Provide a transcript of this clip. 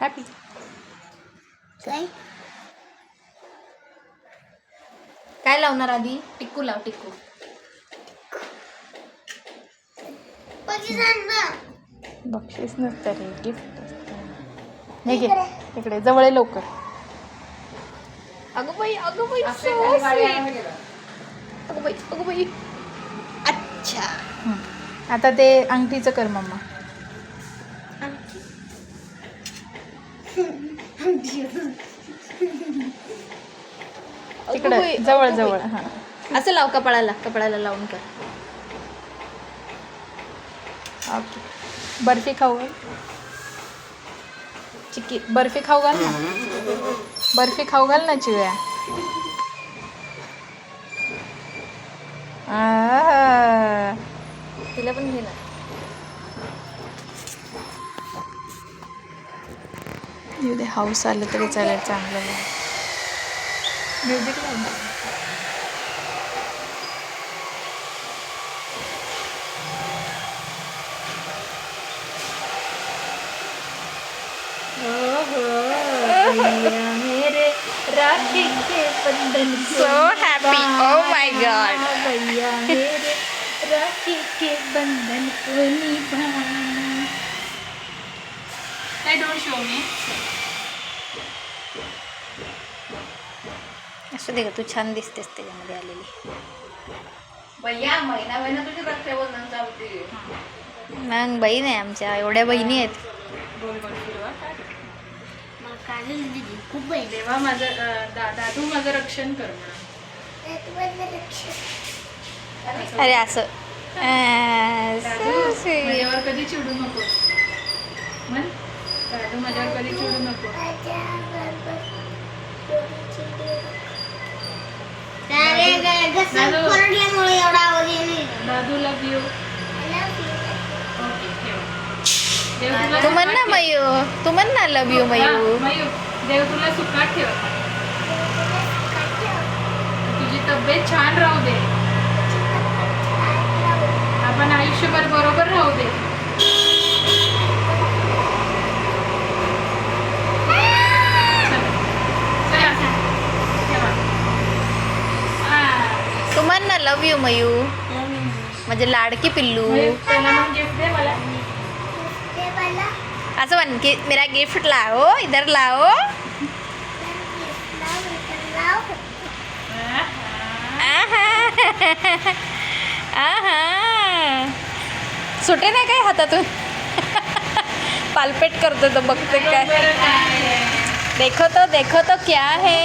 Happy काय लावणार आधी? टिक्कू लाव, टिक्कू. बक्षीस नसतं रे, गिफ्ट असतं. हे घे, इकडे जवळ आहे, लवकर. अगं बाई, अगं बाई, अगं बाई, अगं बाई. अच्छा. आता ते अंगठीचं कर मम्मा. तिकडे जवळ जवळ. हा, असं लाव, कपाळाला, कपाळाला लावून कर. ओके. बर्फी खाऊ घाल. चिक्की बर्फी खाऊ घाल ना. बर्फी खाऊ घाल ना चिव्या. तिला पण घे ना. एवढे हाऊस आलं तरी चालेल, चांगलं नाही. म्युझिक लावून. मेरे राखी के बंधन. So happy. Oh my god. भैया मेरे राखी के बंधन को निभाना. I don't show me. असं दे, तू छान दिसतेस त्याच्यामध्ये आलेली. भैया महिना तुझी रक्षाबंधन चालते. मग बहीण आहे आमच्या, एवढ्या बहिणी आहेत. गोल गोल फिरवा. खूप बहीण. तेव्हा माझं दादू माझं रक्षण कर म्हणा. अरे असं दादू माझ्यावर कधी चिडू नको. म्हण, दादू माझ्यावर कधी चिडू नको. कोरडल्यामुळे एवढा आवाज येईल. दादू लव यू. ओके, ठेव. देव तुला तू म्हण ना मयू, तू म्हण ना लव यू मयू. मयू, देव तुला सुखात ठेव. तुझी तब्येत छान राहू दे. आपण आयुष्यभर बरोबर राहू दे. तू म्हण ना लव यू मयू, म्हणजे लाडकी पिल्लू. त्याला मग गिफ्ट दे मला. असं म्हण की मेरा गिफ्ट लाओ, इधर लाओ. सुटे नाही काय हातातून. पालपेट करतो तो, बघते काय. देखो तो क्या है.